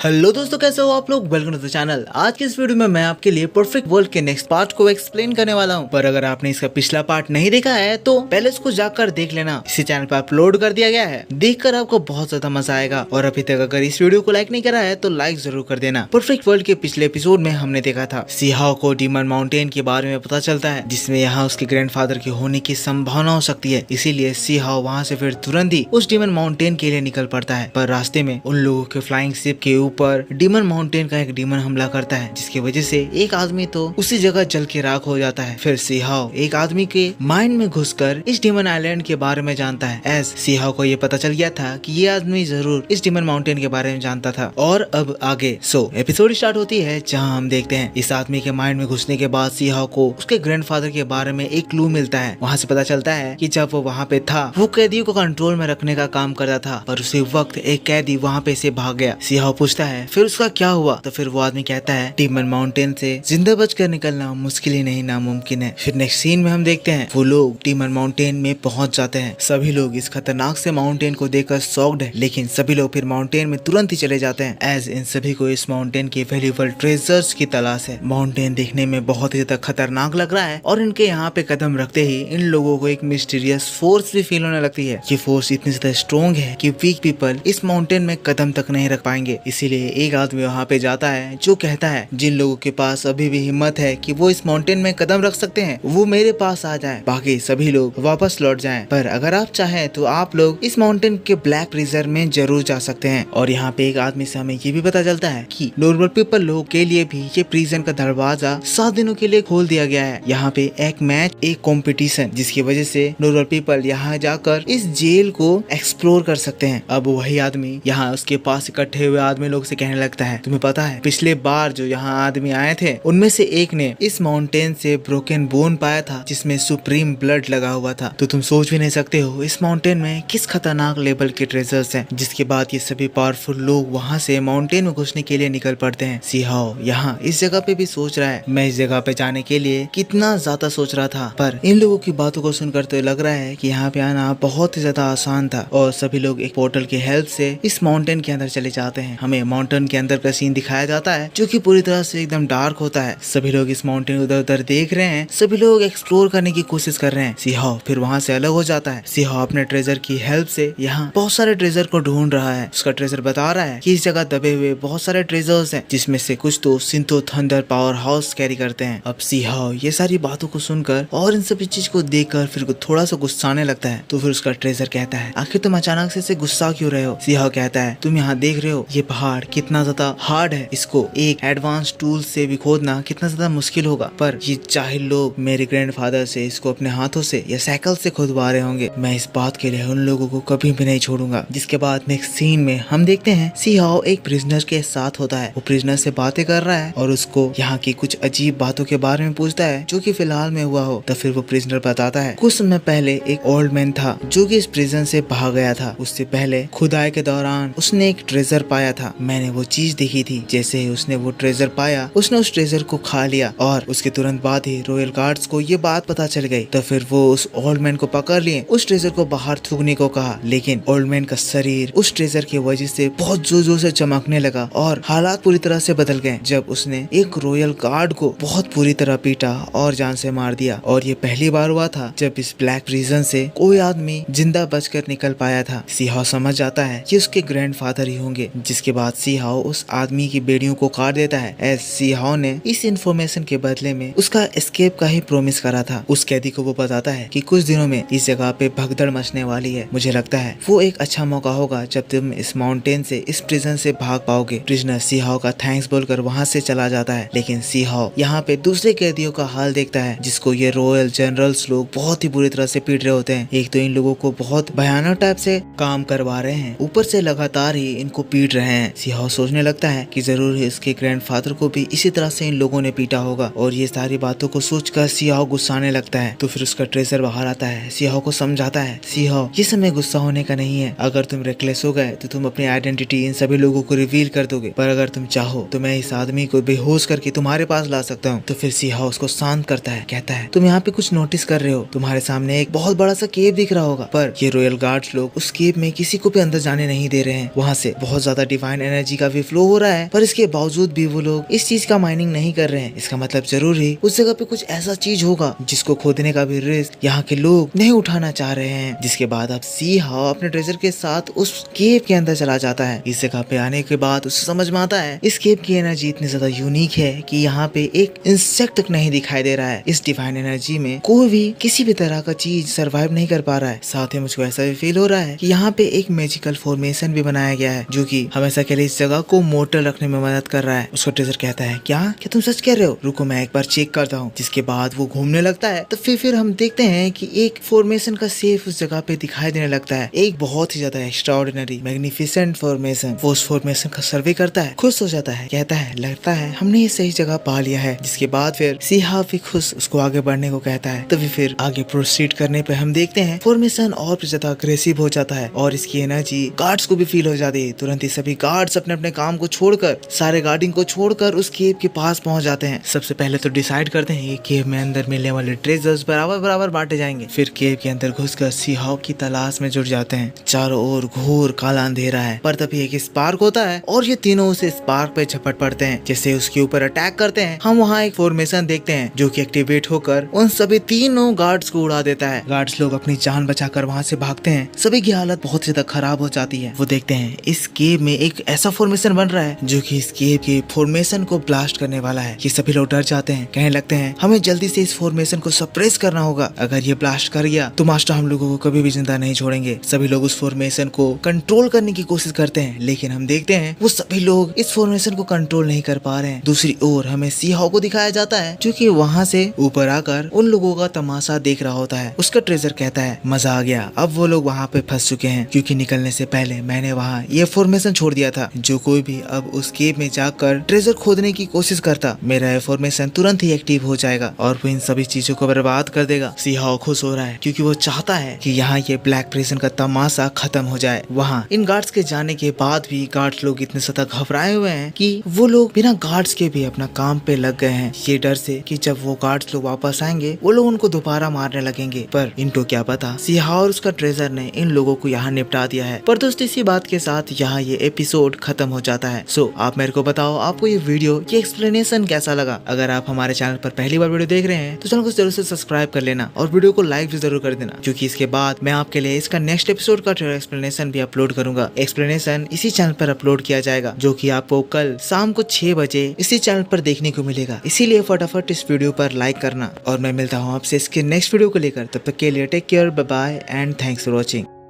Hello दोस्तों, कैसे हो आप लोग। Welcome to the channel. आज की इस वीडियो में मैं आपके लिए परफेक्ट वर्ल्ड के नेक्स्ट पार्ट को एक्सप्लेन करने वाला हूं। पर अगर आपने इसका पिछला पार्ट नहीं देखा है तो पहले इसको जाकर देख लेना। इसी चैनल पर अपलोड कर दिया गया है, देखकर आपको बहुत ज्यादा मजा आएगा। और अभी तक अगर इस वीडियो को लाइक नहीं करा है तो लाइक जरूर कर देना। परफेक्ट वर्ल्ड के पिछले एपिसोड में हमने देखा था सी हाओ को डीमन माउंटेन के बारे में पता चलता है, जिसमें यहाँ उसके ग्रैंडफादर के होने की संभावना हो सकती है। इसीलिए सी हाओ वहाँ से फिर तुरंत ही उस डीमन माउंटेन के लिए निकल पड़ता है। पर रास्ते में उन लोगों के फ्लाइंग शिप के ऊपर डीमन माउंटेन का एक डीमन हमला करता है, जिसकी वजह से एक आदमी तो उसी जगह जल के राख हो जाता है। फिर सी हाओ एक आदमी के माइंड में घुसकर इस डीमन आइलैंड के बारे में जानता है। एज सी हाओ को ये पता चल गया था कि ये आदमी जरूर इस डीमन माउंटेन के बारे में जानता था। और अब आगे एपिसोड स्टार्ट होती है, जहाँ हम देखते हैं इस आदमी के माइंड में घुसने के बाद सी हाओ को उसके ग्रैंडफादर के बारे में एक क्लू मिलता है। वहाँ से पता चलता है कि जब वो वहाँ पे था वो कैदियों को कंट्रोल में रखने का काम करता था, पर उसी वक्त एक कैदी वहाँ पे से भाग गया। सी हाओ पूछता है फिर उसका क्या हुआ, तो फिर वो आदमी कहता है डीमन माउंटेन से जिंदा बचकर निकलना मुश्किल ही नहीं नामुमकिन है। फिर नेक्स्ट सीन में हम देखते हैं वो लोग डीमन माउंटेन में पहुंच जाते हैं। सभी लोग इस खतरनाक से माउंटेन को देखकर शॉक्ड है, लेकिन सभी लोग फिर माउंटेन में तुरंत ही चले जाते हैं। एज इन सभी को इस माउंटेन के वैल्यूएबल ट्रेजर्स की तलाश है। माउंटेन देखने में बहुत ही ज्यादा खतरनाक लग रहा है और इनके यहाँ पे कदम रखते ही इन लोगों को एक मिस्टीरियस फोर्स भी फील होने लगती है। ये फोर्स इतनी ज्यादा स्ट्रॉन्ग है कि वीक पीपल इस माउंटेन में कदम तक नहीं रख पाएंगे। इसीलिए एक आदमी वहाँ पे जाता है जो कहता है जिन लोगों के पास अभी भी हिम्मत है कि वो इस माउंटेन में कदम रख सकते हैं वो मेरे पास आ जाएं, बाकी सभी लोग वापस लौट जाएं। पर अगर आप चाहें तो आप लोग इस माउंटेन के ब्लैक प्रिजर्व में जरूर जा सकते हैं। और यहाँ पे एक आदमी से हमें ये भी पता चलता है कि नॉर्मल पीपल लोग के लिए भी ये प्रिजन का दरवाजा 7 दिनों के लिए खोल दिया गया है। यहाँ पे एक मैच, एक कंपटीशन, जिसकी वजह से नॉर्मल पीपल यहाँ जाकर इस जेल को एक्सप्लोर कर सकते हैं। अब वही आदमी यहाँ उसके पास इकट्ठे हुए आदमी लोग से कहने लगता है तुम्हें पता है पिछले बार जो यहाँ आदमी आए थे उनमें से एक ने इस माउंटेन से ब्रोकन बोन पाया था जिसमें सुप्रीम ब्लड लगा हुआ था। तो तुम सोच भी नहीं सकते हो इस माउंटेन में किस खतरनाक लेवल के ट्रेजर्स हैं। जिसके बाद ये सभी पावरफुल लोग वहाँ से माउंटेन में घुसने के लिए निकल पड़ते हैं। सी हाओ यहाँ इस जगह पे भी सोच रहा है मैं इस जगह पे जाने के लिए कितना ज्यादा सोच रहा था, पर इन लोगों की बातों को सुनकर तो लग रहा है कि यहाँ पे आना बहुत ही ज्यादा आसान था। और सभी लोग एक पोर्टल की हेल्प से इस माउंटेन के अंदर चले जाते हैं। हमें माउंटेन के अंदर का सीन दिखाया जाता है जो कि पूरी तरह से एकदम डार्क होता है। सभी लोग इस माउंटेन उधर उधर देख रहे हैं, सभी लोग एक्सप्लोर करने की कोशिश कर रहे हैं। सी हाओ फिर वहाँ से अलग हो जाता है। सी हाओ अपने ट्रेजर की हेल्प से यहाँ बहुत सारे ट्रेजर को ढूंढ रहा है। उसका ट्रेजर बता रहा है कि इस जगह दबे हुए बहुत सारे ट्रेजर्स हैं, जिसमें से कुछ तो सिंतो थंडर पावर हाउस कैरी करते हैं। अब सी हाओ ये सारी बातों को सुनकर और इन सभी चीज को देखकर फिर थोड़ा सा गुस्साने लगता है। तो फिर उसका ट्रेजर कहता है आखिर तुम अचानक से गुस्सा क्यों रहे हो। सी हाओ कहता है तुम यहाँ देख रहे हो ये पहाड़ कितना ज्यादा हार्ड है, इसको एक एडवांस टूल से भी खोदना कितना ज्यादा मुश्किल होगा, पर ये जाहिल लोग मेरे ग्रैंडफादर से इसको अपने हाथों से या साइकिल से खुदवा रहे होंगे। मैं इस बात के लिए उन लोगों को कभी भी नहीं छोड़ूंगा। जिसके बाद नेक्स्ट सीन में हम देखते हैं सी हाओ एक प्रिजनर के साथ होता है। वो प्रिजनर से बातें कर रहा है और उसको यहाँ की कुछ अजीब बातों के बारे में पूछता है जो कि फिलहाल में हुआ हो। तो फिर वो प्रिजनर बताता है कुछ समय पहले एक ओल्ड मैन था जो कि इस प्रिजन से भाग गया था। उससे पहले खुदाई के दौरान उसने एक ट्रेजर पाया था। मैंने वो चीज देखी थी। जैसे ही उसने वो ट्रेजर पाया उसने उस ट्रेजर को खा लिया और उसके तुरंत बाद ही रॉयल गार्ड्स को ये बात पता चल गई। तो फिर वो उस ओल्ड मैन को पकड़ लिए, उस ट्रेजर को बाहर थूकने को कहा, लेकिन ओल्ड मैन का शरीर उस ट्रेजर की वजह से बहुत जोर जोर से चमकने लगा और हालात पूरी तरह से बदल गए जब उसने एक रॉयल गार्ड को बहुत बुरी तरह पीटा और जान से मार दिया। और ये पहली बार हुआ था जब इस ब्लैक प्रिजन से कोई आदमी जिंदा बचकर निकल पाया था। सी हाओ समझ जाता है कि उसके ग्रैंडफादर ही होंगे। जिसके बाद सी हाओ उस आदमी की बेड़ियों को काट देता है। एज सी हाओ ने इस इंफॉर्मेशन के बदले में उसका एस्केप का ही प्रॉमिस करा था। उस कैदी को वो बताता है कि कुछ दिनों में इस जगह पे भगदड़ मचने वाली है। मुझे लगता है वो एक अच्छा मौका होगा जब तुम इस माउंटेन से, इस प्रिजन से भाग पाओगे। प्रिजनर सी हाओ का थैंक्स बोलकर वहाँ से चला जाता है। लेकिन सी हाओ यहाँ पे दूसरे कैदियों का हाल देखता है जिसको ये रॉयल जनरल्स लोग बहुत ही बुरी तरह से पीट रहे होते हैं। एक तो इन लोगों को बहुत भयानक टाइप से काम करवा रहे हैं, ऊपर से लगातार ही इनको पीट रहे हैं। सी हाओ सोचने लगता है कि जरूर इसके ग्रैंडफादर को भी इसी तरह से इन लोगों ने पीटा होगा। और ये सारी बातों को सोचकर सी हाओ गुस्साने लगता है। तो फिर उसका ट्रेजर बाहर आता है, सी हाओ को समझाता है सी हाओ ये समय गुस्सा होने का नहीं है। अगर तुम रेकलेस हो गए तो तुम अपनी आइडेंटिटी इन सभी लोगों को रिवील कर दोगे, पर अगर तुम चाहो तो मैं इस आदमी को बेहोश करके तुम्हारे पास ला सकता हूँ। तो फिर सी हाओ उसको शांत करता है, कहता है तुम यहाँ पे कुछ नोटिस कर रहे हो, तुम्हारे सामने एक बहुत बड़ा सा केव दिख रहा होगा, पर ये रॉयल गार्ड्स लोग उस केव में किसी को भी अंदर जाने नहीं दे रहे हैं। वहाँ से बहुत ज्यादा डिवाइन एनर्जी का भी फ्लो हो रहा है, पर इसके बावजूद भी वो लोग इस चीज का माइनिंग नहीं कर रहे हैं। इसका मतलब जरूर ही उस जगह पे कुछ ऐसा चीज होगा जिसको खोदने का भी रिस्क यहाँ के लोग नहीं उठाना चाह रहे हैं। जिसके बाद अब सी हाओ अपने ट्रेजर के साथ उस केव के अंदर चला जाता है। इस जगह पे आने के बाद उसे समझ में आता है इस केव की एनर्जी इतनी ज्यादा यूनिक है कि यहाँ पे एक इंसेक्ट तक नहीं दिखाई दे रहा है। इस डिवाइन एनर्जी में कोई भी किसी भी तरह का चीज सरवाइव नहीं कर पा रहा है। साथ ही मुझको ऐसा भी फील हो रहा है कि यहाँ पे एक मैजिकल फॉर्मेशन भी बनाया गया है जो कि हमेशा के लिए इस जगह को मोर्टल रखने में मदद कर रहा है। उसको ट्रेजर कहता है क्या तुम सच कह रहे हो, रुको मैं एक बार चेक करता हूँ। जिसके बाद वो घूमने लगता है तो फिर हम देखते हैं कि एक फॉर्मेशन का सेफ उस जगह पे दिखाई देने लगता है। एक बहुत ही ज्यादा एक्स्ट्राऑर्डिनरी मैग्निफिसेंट फॉर्मेशन। वो उस फॉर्मेशन का सर्वे करता है, खुश हो जाता है, कहता है लगता है हमने ये सही जगह पा लिया है। जिसके बाद फिर सी हाओ भी खुश उसको आगे बढ़ने को कहता है। तभी फिर आगे प्रोसीड करने पे हम देखते हैं फॉर्मेशन और भी ज्यादा अग्रेसिव हो जाता है और इसकी एनर्जी गार्ड्स को भी फील हो जाती है। तुरंत ही सभी गार्ड्स अपने अपने काम को छोड़कर, सारे गार्डिंग को छोड़कर उस केव के पास पहुंच जाते हैं। सबसे पहले तो डिसाइड करते हैं कि केव में अंदर मिलने वाले ट्रेजर्स बराबर बराबर बांटे जाएंगे। फिर केव के अंदर घुसकर सी हाओ की तलाश में जुट जाते हैं। चारों ओर घोर काला अंधेरा है, पर तभी एक स्पार्क होता है और ये तीनों उस स्पार्क पे झपट पड़ते हैं। जैसे उसके ऊपर अटैक करते हैं हम वहाँ एक फॉर्मेशन देखते हैं जो कि एक्टिवेट होकर उन सभी तीनों गार्ड्स को उड़ा देता है। गार्ड्स लोग अपनी जान बचाकर वहाँ से भागते हैं। सभी की हालत बहुत ज्यादा खराब हो जाती है। वो देखते हैं इस केव में एक ऐसा फॉर्मेशन बन रहा है जो कि इस केव के फॉर्मेशन को ब्लास्ट करने वाला है। ये सभी लोग डर जाते हैं, कहने लगते हैं हमें जल्दी से इस फॉर्मेशन को सप्रेस करना होगा। अगर ये ब्लास्ट कर गया तो मास्टर हम लोगों को कभी भी जिंदा नहीं छोड़ेंगे। सभी लोग उस फॉर्मेशन को कंट्रोल करने की कोशिश करते हैं, लेकिन हम देखते हैं वो सभी लोग इस फॉर्मेशन को कंट्रोल नहीं कर पा रहे हैं। दूसरी ओर हमें सी हाओ को दिखाया जाता है जो कि वहाँ से ऊपर आकर उन लोगों का तमाशा देख रहा होता है। उसका ट्रेजर कहता है मजा आ गया, अब वो लोग वहाँ पे फंस चुके हैं क्योंकि निकलने से पहले मैंने वहाँ ये फॉर्मेशन छोड़ दिया था। जो कोई भी अब उस केव में जाकर ट्रेजर खोदने की कोशिश करता, मेरा ये फॉर्मेशन तुरंत ही एक्टिव हो जाएगा और वो इन सभी चीजों को बर्बाद कर देगा। सी हाओ खुश हो रहा है क्योंकि वो चाहता है कि यहाँ ये ब्लैक प्रिजन का तमाशा खत्म हो जाए। वहाँ इन गार्ड्स के जाने के बाद भी गार्ड्स लोग इतने ज्यादा घबराए हुए हैं कि वो लोग बिना गार्ड्स के भी अपना काम पे लग गए हैं, ये डर से कि जब वो गार्ड्स लोग वापस आएंगे वो लोग उनको दोबारा मारने लगेंगे। पर इनको क्या पता सी हाओ और उसका ट्रेजर ने इन लोगों को यहाँ निपटा दिया है। पर दोस्तों इसी बात के साथ यहाँ ये एपिसोड खत्म हो जाता है। सो आप मेरे को बताओ आपको ये वीडियो, ये एक्सप्लेनेशन कैसा लगा। अगर आप हमारे चैनल पर पहली बार वीडियो देख रहे हैं तो चैनल को जरूर से सब्सक्राइब कर लेना और वीडियो को लाइक भी जरूर कर देना, क्योंकि इसके बाद मैं आपके लिए इसका नेक्स्ट एपिसोड का एक्सप्लेनेशन भी अपलोड करूंगा। एक्सप्लेनेशन इसी चैनल पर अपलोड किया जाएगा जो कि आपको कल शाम को 6 बजे इसी चैनल पर देखने को मिलेगा। इसीलिए फटाफट इस वीडियो पर लाइक करना और मैं मिलता हूँ आपसे इसके नेक्स्ट वीडियो को लेकर। तब तक के लिए take care, bye bye and thanks for watching.